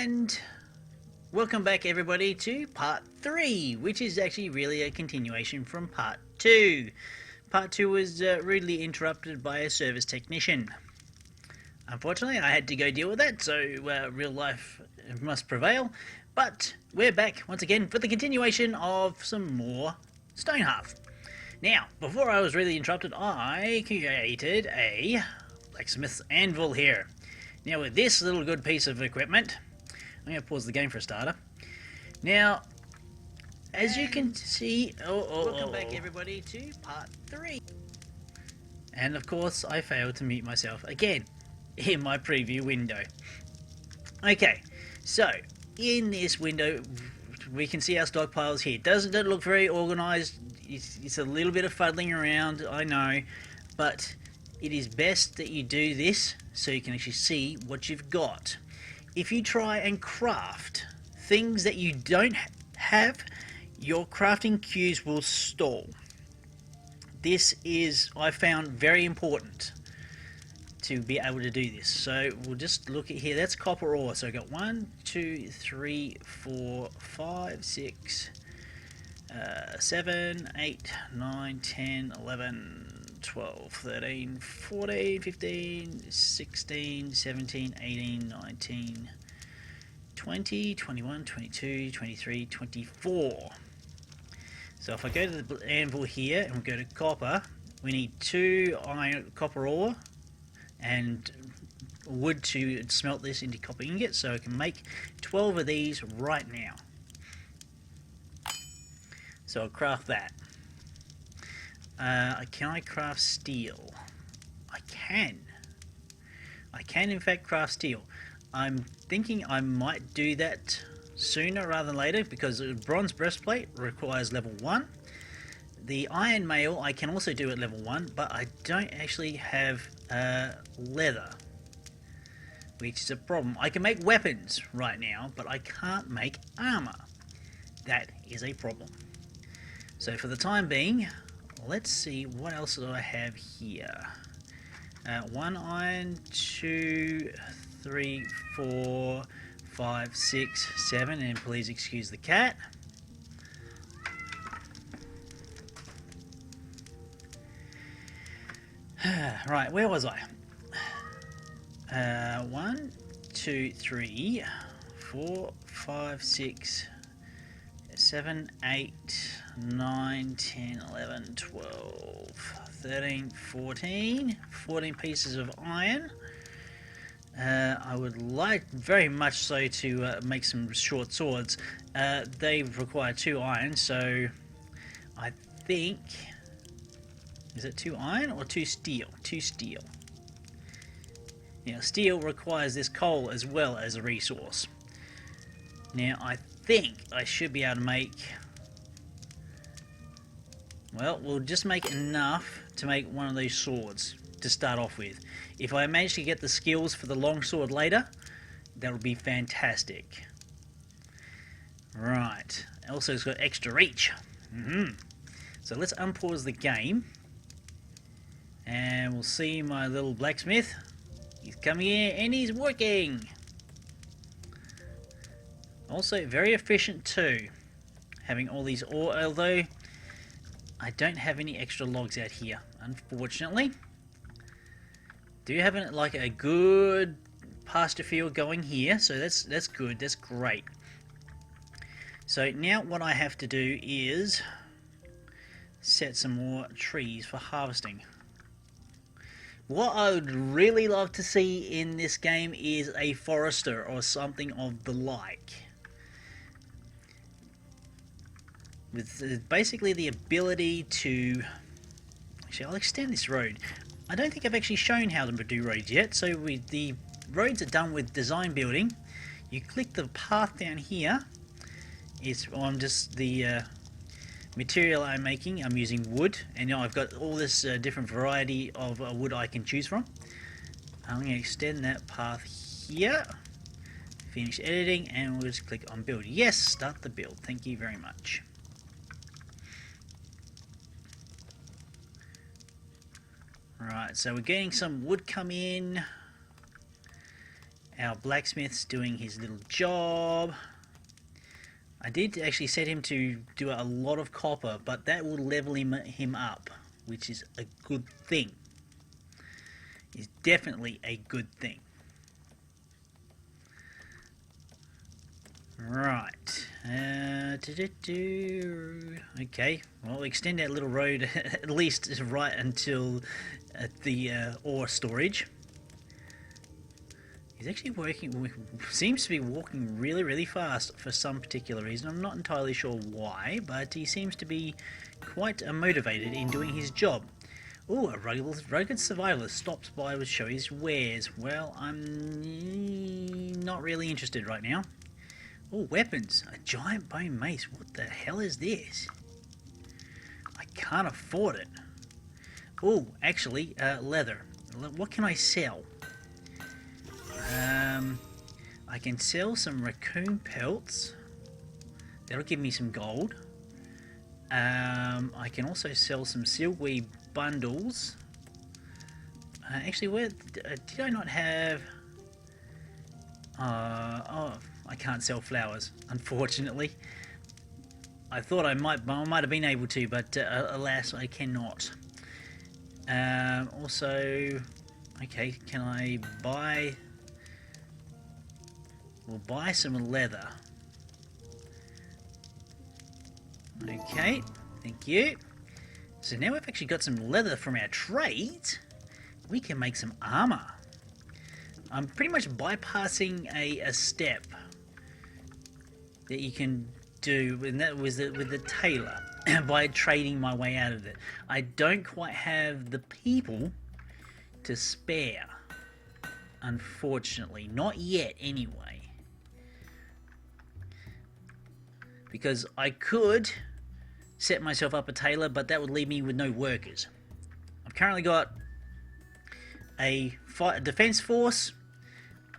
And welcome back everybody to part 3, which is actually really a continuation from part 2. Part 2 was rudely interrupted by a service technician. Unfortunately, I had to go deal with that, so real life must prevail. But we're back once again for the continuation of some more Stonehearth. Now, before I was really interrupted, I created a blacksmith's anvil here. Now with this little good piece of equipment, I'm going to pause the game for a starter. Now, as you can see, welcome back everybody to part 3. And of course, I failed to mute myself again in my preview window. Okay, so in this window, we can see our stockpiles here. Doesn't look very organized. It's a little bit of fuddling around, I know, but it is best that you do this so you can actually see what you've got. If you try and craft things that you don't have, your crafting queues will stall. This is, I found, very important to be able to do this. So we'll just look at here. That's copper ore. So I've got 1, 2, 3, 4, 5, 6, 7, 8, 9, 10, 11, 12, 13, 14, 15, 16, 17, 18, 19, 20, 21, 22, 23, 24. So if I go to the anvil here and we go to copper, we need 2 iron copper ore and wood to smelt this into copper ingots, so I can make 12 of these right now. So I'll craft that. Can I craft steel? I can. I can in fact craft steel. I'm thinking I might do that sooner rather than later because a bronze breastplate requires level 1. The iron mail I can also do at level 1, but I don't actually have leather, which is a problem. I can make weapons right now, but I can't make armor. That is a problem. So for the time being, let's see what else do I have here. 1 iron, 2, 3, 4, 5, 6, 7, and please excuse the cat. Right, where was I? 1, 2, 3, 4, 5, 6, 7, 8, 9, 10, 11, 12, 13, 14 pieces of iron. I would like very much so to make some short swords. They require 2 iron, so I think, is it 2 iron or 2 steel? 2 steel. Now steel requires this coal as well as a resource. Now I think I should be able to make, well, we'll just make enough to make one of these swords to start off with. If I manage to get the skills for the long sword later, that would be fantastic. Right, also it's got extra reach. So let's unpause the game and we'll see my little blacksmith. He's coming in and he's working. Also very efficient too, having all these ore, although I don't have any extra logs out here, unfortunately. Do have like a good pasture field going here, so that's good, that's great. So now what I have to do is set some more trees for harvesting. What I would really love to see in this game is a forester or something of the like. With basically the ability to... Actually, I'll extend this road. I don't think I've actually shown how to do roads yet. So the roads are done with design building. You click the path down here. It's on just the material I'm making. I'm using wood, and now I've got all this different variety of wood I can choose from. I'm going to extend that path here. Finish editing, and we'll just click on build. Yes, start the build. Thank you very much. Right, so we're getting some wood come in, Our blacksmith's doing his little job. I did actually set him to do a lot of copper, but that will level him up, which is a good thing. It's definitely a good thing. Right. Okay. Well, extend that little road at least right until the ore storage. He's actually seems to be walking really, really fast for some particular reason. I'm not entirely sure why, but he seems to be quite motivated in doing his job. Oh, a rugged survivalist stops by to show his wares. Well, I'm not really interested right now. Oh, weapons. A giant bone mace. What the hell is this? I can't afford it. Oh, actually, leather. What can I sell? I can sell some raccoon pelts. That'll give me some gold. I can also sell some silkweed bundles. Actually, where did I not have? Oh, I can't sell flowers, unfortunately. I thought I might have been able to, but alas, I cannot. Also, okay, can I buy? We'll buy some leather. Okay, thank you. So now we've actually got some leather from our trades. We can make some armor. I'm pretty much bypassing a step that you can do, and that was with the tailor, by trading my way out of it. I don't quite have the people to spare, unfortunately. Not yet, anyway. Because I could set myself up a tailor, but that would leave me with no workers. I've currently got a defense force.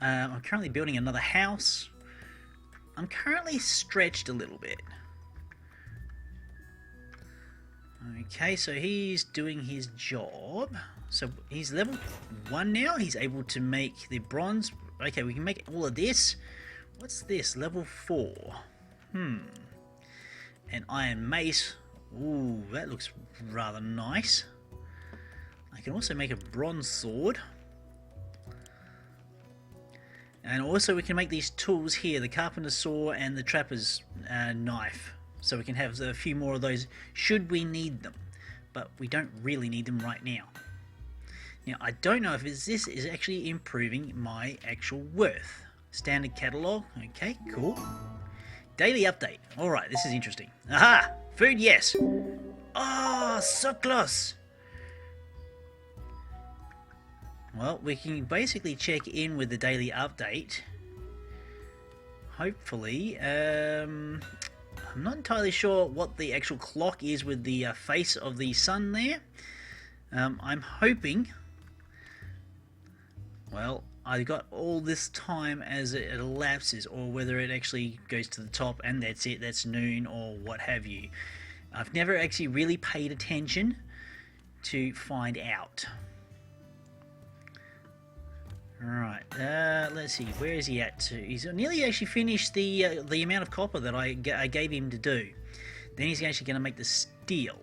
I'm currently building another house. I'm currently stretched a little bit. Okay, so he's doing his job. So he's level 1 now. He's able to make the bronze. Okay, we can make all of this. What's this? Level 4. An iron mace. Ooh, that looks rather nice. I can also make a bronze sword. And also we can make these tools here, the carpenter's saw and the trapper's knife. So we can have a few more of those should we need them. But we don't really need them right now. Now, I don't know if this is actually improving my actual worth. Standard catalog. Okay, cool. Daily update. Alright, this is interesting. Aha! Food, yes. Ah, so close. Well, we can basically check in with the daily update. Hopefully. I'm not entirely sure what the actual clock is with the face of the sun there. I'm hoping... Well, I got all this time as it elapses, or whether it actually goes to the top and that's it, that's noon, or what have you. I've never actually really paid attention to find out. Right, let's see, where is he at? He's nearly actually finished the amount of copper that I gave him to do. Then he's actually going to make the steel.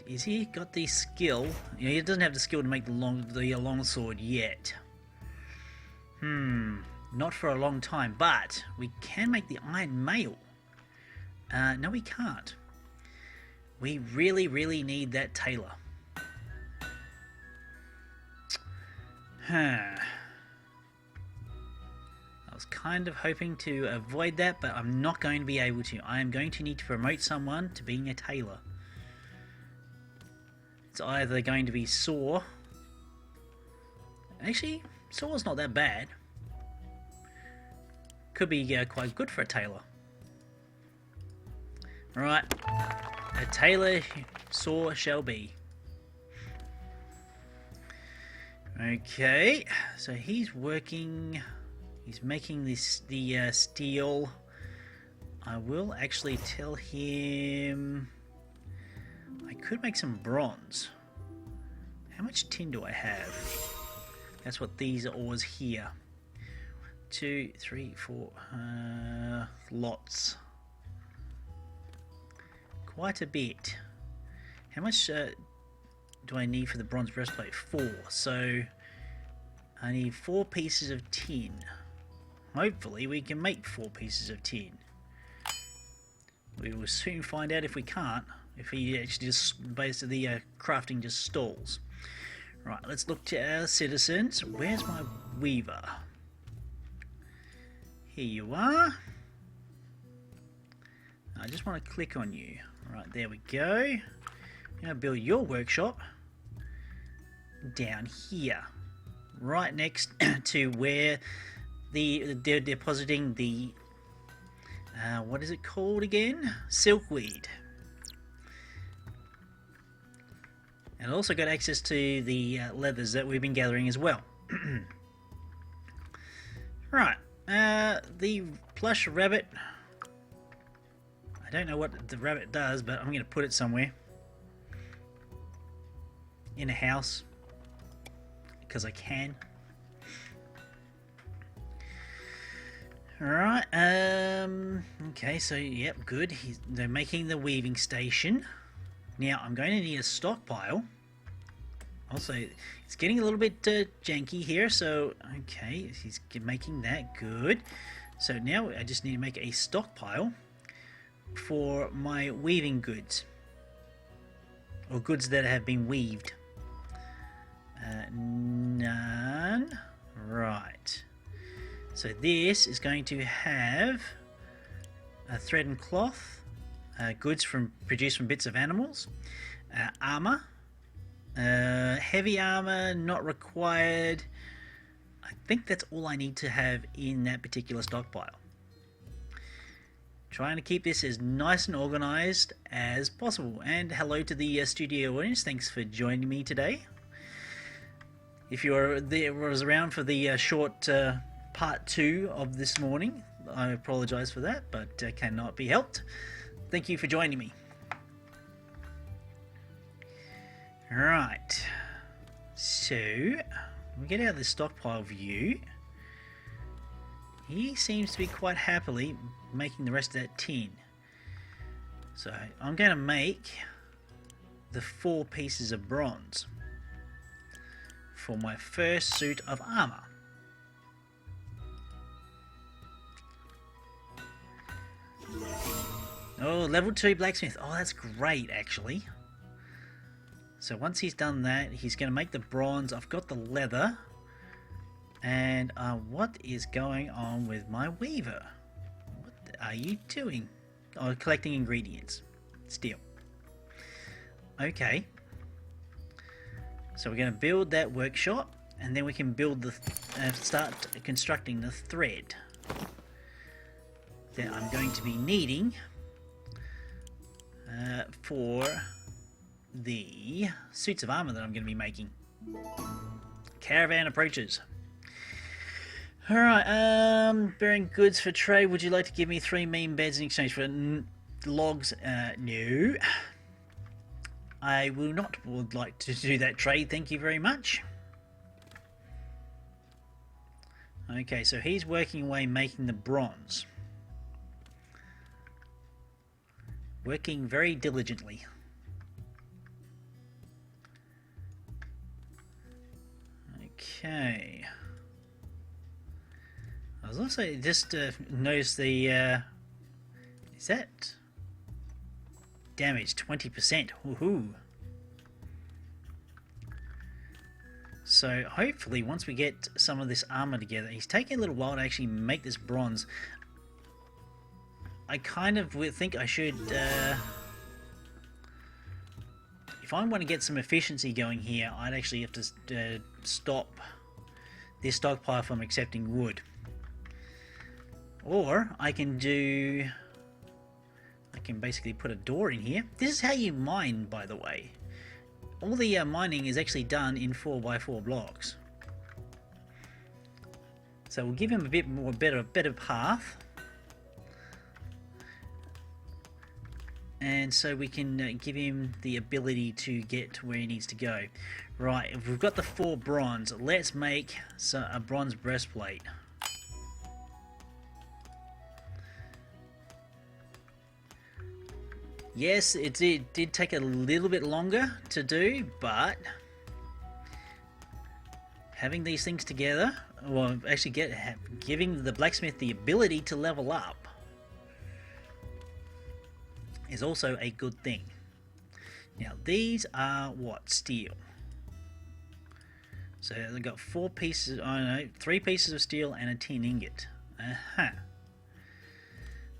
Is he got the skill? You know, he doesn't have the skill to make the long sword yet. Not for a long time, but we can make the iron mail. No, we can't. We really, really need that tailor. I was kind of hoping to avoid that, but I'm not going to be able to. I am going to need to promote someone to being a tailor. It's either going to be Saw. Actually, Saw's not that bad. Could be quite good for a tailor. Right, a tailor Saw shall be. Okay, so he's working. He's making the steel. I will actually tell him. I could make some bronze. How much tin do I have? That's what these are always here. 2, 3, 4 lots. Quite a bit. How much do I need for the bronze breastplate? 4. So I need 4 pieces of tin. Hopefully we can make 4 pieces of tin. We will soon find out if we can't. If he actually just basically crafting just stalls. Right, let's look to our citizens. Where's my weaver? Here you are. I just want to click on you. Right, there we go. I'm going to build your workshop down here. Right next to where they're depositing the... what is it called again? Silkweed. And also got access to the leathers that we've been gathering as well. Right. The plush rabbit. I don't know what the rabbit does, but I'm going to put it somewhere. In a house. Because I can. Alright. Okay, so, yep, good. They're making the weaving station. Now, I'm going to need a stockpile. Also, it's getting a little bit janky here, so, okay, he's making that good. So now I just need to make a stockpile for my weaving goods. Or goods that have been weaved. None. Right. So this is going to have thread and cloth. Goods produced from bits of animals, armor, heavy armor not required. I think that's all I need to have in that particular stockpile. Trying to keep this as nice and organized as possible. And hello to the studio audience. Thanks for joining me today. If you was around for the short part 2 of this morning, I apologize for that, but cannot be helped. Thank you for joining me. Right. So, we get out of the stockpile view. He seems to be quite happily making the rest of that tin. So, I'm going to make the 4 pieces of bronze for my first suit of armor. Oh, level 2 blacksmith. Oh, that's great, actually. So once he's done that, he's going to make the bronze. I've got the leather. And what is going on with my weaver? What are you doing? Oh, collecting ingredients. Still. Okay. So we're going to build that workshop. And then we can build the... start constructing the thread that I'm going to be needing for the suits of armor that I'm going to be making. Caravan approaches. Alright, bearing goods for trade. Would you like to give me 3 mean beds in exchange for logs? No. I would like to do that trade, thank you very much. Okay, so he's working away making the bronze. Working very diligently. Okay. I was also just noticed the is that damage 20%? Woohoo! So hopefully once we get some of this armor together, he's taking a little while to actually make this bronze. I kind of think I should, if I want to get some efficiency going here, I'd actually have to stop this stockpile from accepting wood. Or I can basically put a door in here. This is how you mine, by the way. All the mining is actually done in 4x4 blocks. So we'll give him a bit more better path. and so we can give him the ability to get to where he needs to go. Right, if we've got the 4 bronze, let's make a bronze breastplate. Yes, it did take a little bit longer to do, but having these things together, well, actually giving the blacksmith the ability to level up is also a good thing. Now, these are what? Steel. So they've got 4 pieces, I don't know, 3 pieces of steel and a tin ingot.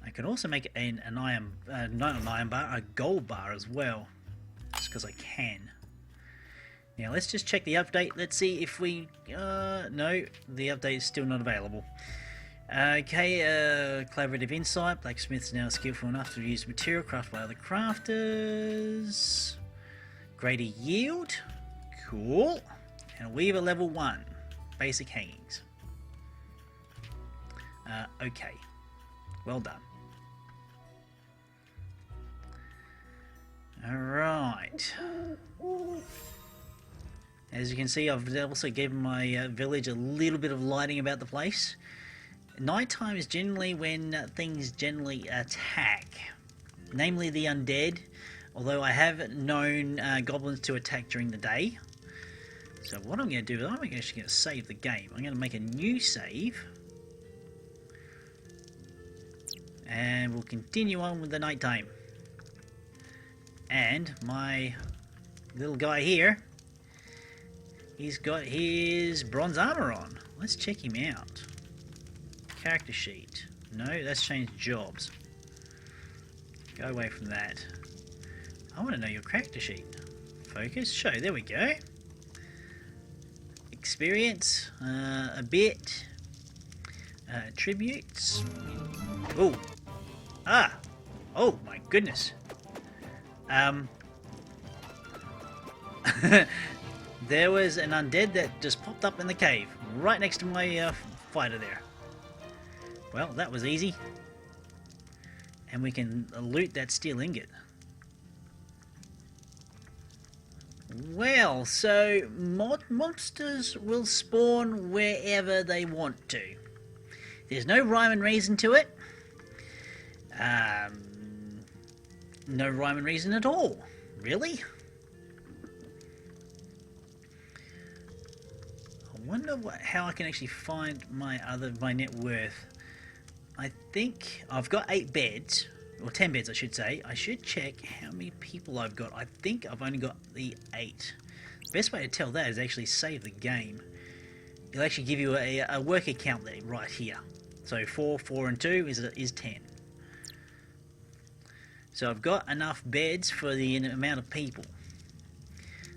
I can also make an iron, not an iron bar, a gold bar as well, just because I can. Now let's just check the update. Let's see if we, no, the update is still not available. Okay, collaborative insight. Blacksmith's now skillful enough to use material crafted by other crafters. Greater yield, cool. And a weaver level 1, basic hangings. Okay, well done. Alright. As you can see, I've also given my village a little bit of lighting about the place. Nighttime is generally when things generally attack, namely the undead, although I have known goblins to attack during the day. So what I'm going to do is I'm actually going to save the game. I'm going to make a new save. And we'll continue on with the nighttime. And my little guy here, he's got his bronze armor on. Let's check him out. Character sheet. No, that's changed jobs. Go away from that. I want to know your character sheet. Focus, show, there we go. Experience, a bit. Attributes. Oh. Ah. Oh my goodness. There was an undead that just popped up in the cave, right next to my fighter there. Well, that was easy. And we can loot that steel ingot. Well, so monsters will spawn wherever they want to. There's no rhyme and reason to it. No rhyme and reason at all. Really? I wonder how I can actually find my net worth. I think I've got 8 beds, or 10 beds I should say. I should check how many people I've got. I think I've only got the 8. The best way to tell that is actually save the game. It'll actually give you a worker count there, right here. So 4, 4 and 2 is 10. So I've got enough beds for the amount of people.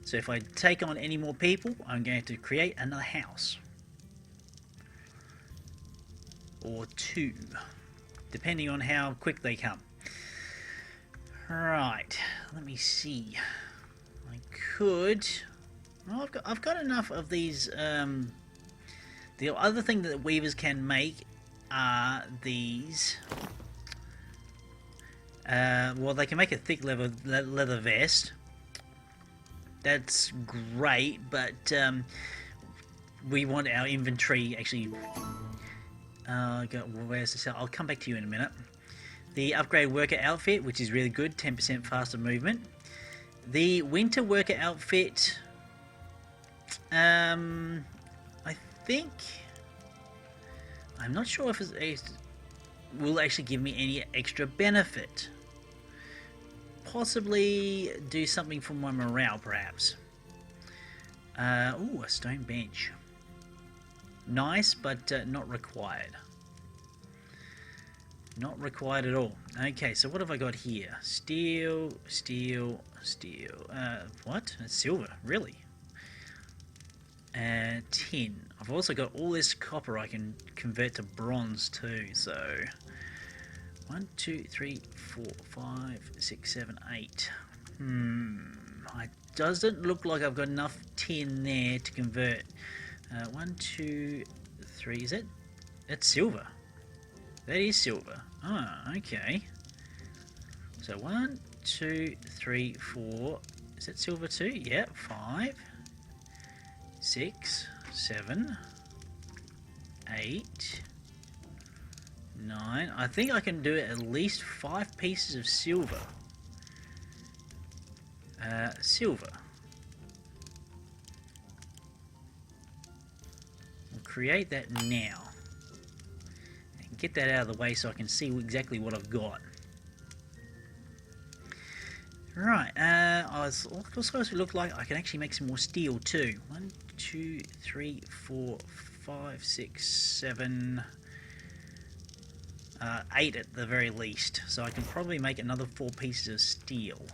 So if I take on any more people, I'm going to create another house. Or 2, depending on how quick they come. Right, let me see. I could. Well, I've got enough of these. The other thing that weavers can make are these. Well, they can make a thick leather vest. That's great, but we want our inventory actually. Where's this? I'll come back to you in a minute. The upgrade worker outfit, which is really good, 10% faster movement. The winter worker outfit, I think, I'm not sure if it will actually give me any extra benefit. Possibly do something for my morale, perhaps. Ooh, a stone bench. Nice, but not required. Not required at all. Okay, so what have I got here? Steel, steel, steel. What? That's silver, really? Tin. I've also got all this copper I can convert to bronze too, so 1, 2, 3, 4, 5, 6, 7, 8. It doesn't look like I've got enough tin there to convert. 1, 2, 3, is it? That's silver. That is silver. Ah, okay. So 1, 2, 3, 4. Is it silver 2? Yeah, 5, 6, 7, 8, 9. I think I can do at least 5 pieces of silver. Silver. We'll create that now. And get that out of the way so I can see exactly what I've got. Right, it's supposed to look like I can actually make some more steel too. 1, 2, 3, 4, 5, 6, 7, 8 at the very least. So I can probably make another 4 pieces of steel.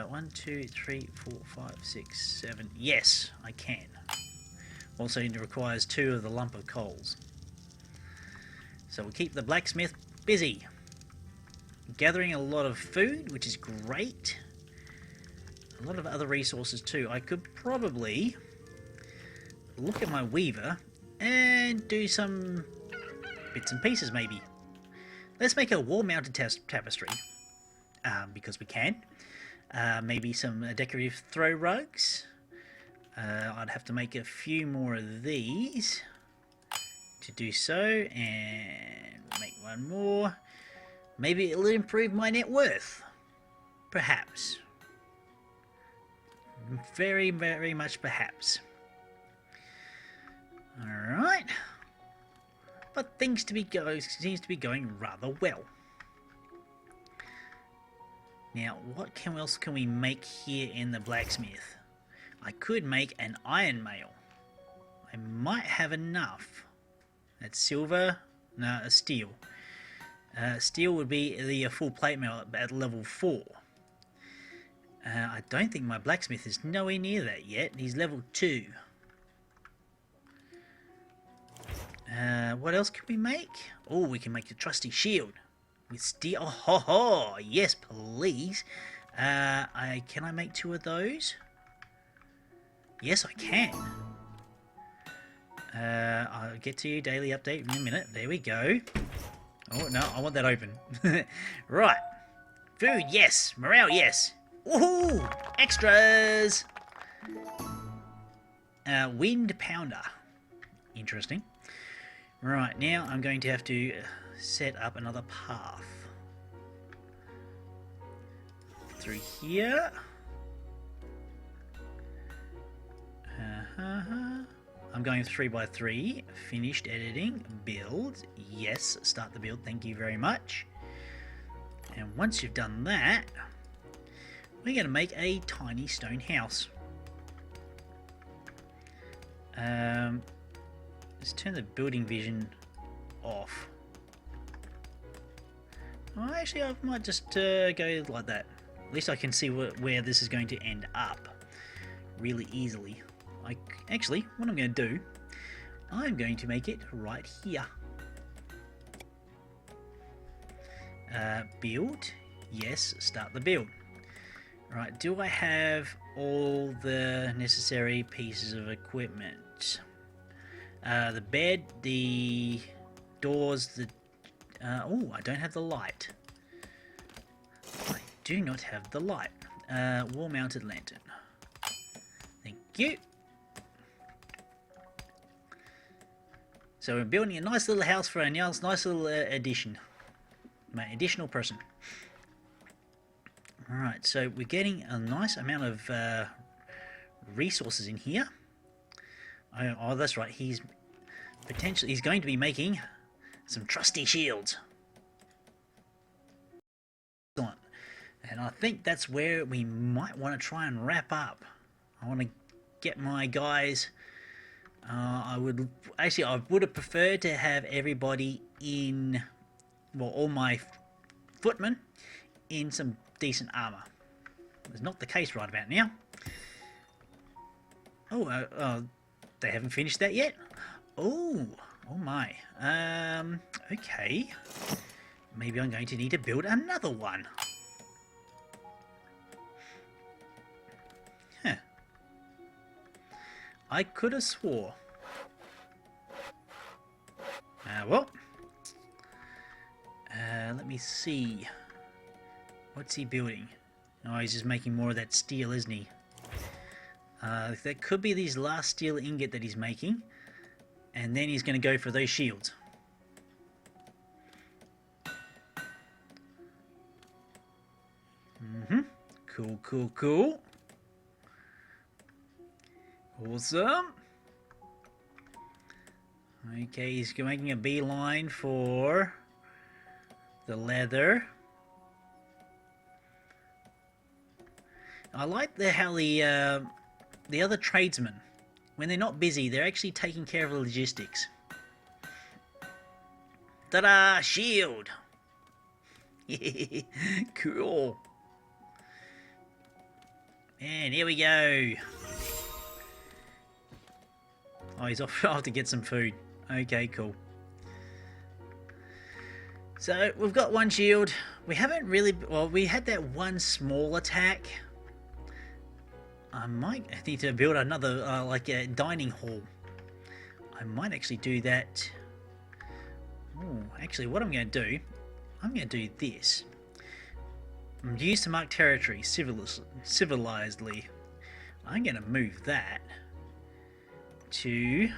1, 2, 3, 4, 5, 6, 7. Yes, I can. Also, it requires 2 of the lump of coals. So we'll keep the blacksmith busy. Gathering a lot of food, which is great. A lot of other resources too. I could probably look at my weaver and do some bits and pieces maybe. Let's make a wall-mounted tapestry. Because we can. Maybe some decorative throw rugs. I'd have to make a few more of these to do so, and make one more. Maybe it'll improve my net worth. Perhaps. Very, very much perhaps. Alright. But things seems to be going rather well. Now, what else can we make here in the blacksmith? I could make an iron mail. I might have enough. That's silver. No, a steel. Steel would be the full plate mail at level 4. I don't think my blacksmith is nowhere near that yet. He's level 2. What else can we make? Oh, we can make the trusty shield. With steel. Oh, ho, ho. Yes, please. Can I make 2 of those? Yes, I can. I'll get to you. Daily update in a minute. There we go. Oh, no, I want that open. Right. Food, yes. Morale, yes. Woohoo! Extras! Wind pounder. Interesting. Right, now I'm going to have to set up another path through here. I'm going 3 by 3. Finished editing. Build. Yes, start the build. Thank you very much. And once you've done that, we're going to make a tiny stone house. Let's turn the building vision off. Oh, actually, I might just go like that. At least I can see where this is going to end up really easily. Actually, what I'm going to do, I'm going to make it right here. Build. Yes, start the build. Right, do I have all the necessary pieces of equipment? The bed, the doors, the... oh, I don't have the light. I do not have the light. Wall-mounted lantern. Thank you. So we're building a nice little house for a nice little addition. My additional person. Alright, so we're getting a nice amount of resources in here. Oh, that's right. He's going to be making some trusty shields. Excellent. And I think that's where we might want to try and wrap up. I want to get my guys. I would have preferred to have everybody in, well, all my footmen in some decent armor. It's not the case right about now. Oh, they haven't finished that yet? Oh my. Okay. Maybe I'm going to need to build another one. Huh. I could have swore. Well. Let me see. What's he building? Oh, he's just making more of that steel, isn't he? That could be his last steel ingot that he's making. And then he's going to go for those shields. Cool, cool, cool. Awesome. Okay, he's making a beeline for the leather. I like how the other tradesmen, when they're not busy, they're actually taking care of the logistics. Ta-da! Shield! Cool. And here we go. Oh, he's off to get some food. Okay, cool. So, we've got one shield. We haven't really... Well, we had that one small attack. I might need to build another, like a dining hall. I might actually do that. Ooh, actually, what I'm going to do... I'm going to do this. Use to mark territory civilizedly. I'm going to move that to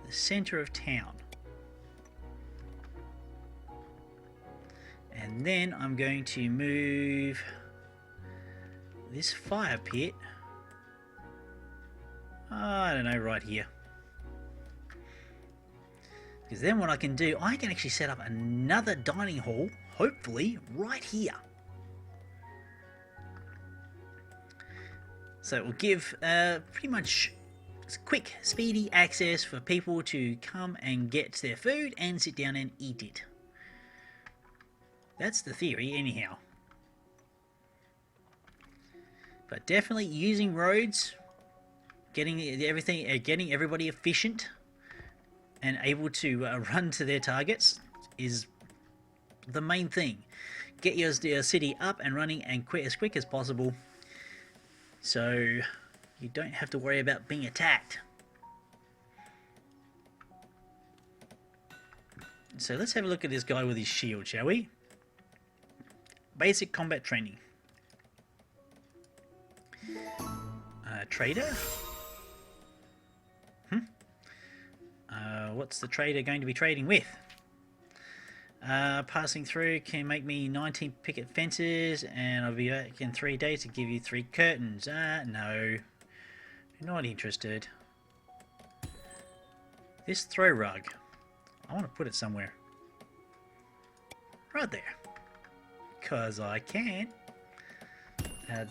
the center of town. And then I'm going to move this fire pit, I don't know, right here. Because then what I can do, I can actually set up another dining hall, hopefully, right here. So it will give pretty much quick, speedy access for people to come and get their food and sit down and eat it. That's the theory, anyhow. But definitely using roads, getting everybody efficient and able to run to their targets is the main thing. Get your city up and running and as quick as possible, so you don't have to worry about being attacked. So let's have a look at this guy with his shield, shall we? Basic combat training. Trader? What's the trader going to be trading with? Passing through can make me 19 picket fences, and I'll be back in 3 days to give you 3 curtains. No. Not interested. This throw rug. I want to put it somewhere. Right there. Because I can.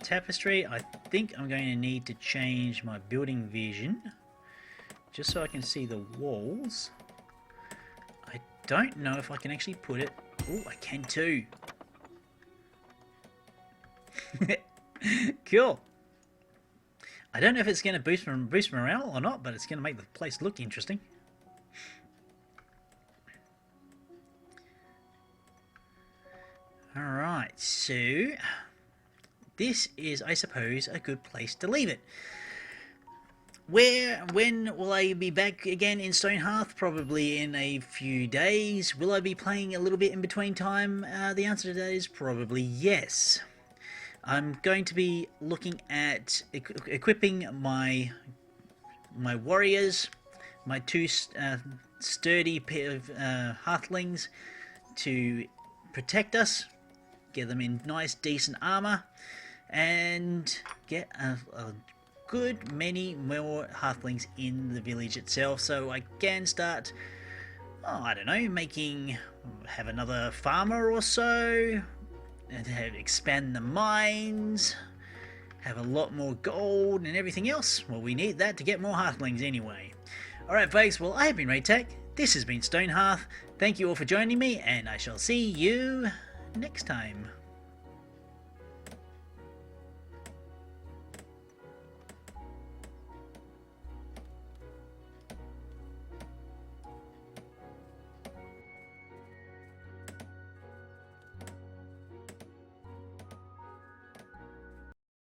Tapestry. I think I'm going to need to change my building vision. Just so I can see the walls. I don't know if I can actually put it... Oh, I can too. Cool. I don't know if it's going to boost morale or not, but it's going to make the place look interesting. Alright, so... this is, I suppose, a good place to leave it. When will I be back again in Stonehearth? Probably in a few days. Will I be playing a little bit in between time? The answer to that is probably yes. I'm going to be looking at equipping my warriors, my 2 sturdy pair of Hearthlings to protect us, get them in nice decent armor, and get a good many more Hearthlings in the village itself, so I can start, I don't know, have another farmer or so, and expand the mines, have a lot more gold and everything else. Well, we need that to get more Hearthlings anyway. Alright folks, well, I have been Raetac, this has been Stonehearth, thank you all for joining me, and I shall see you next time.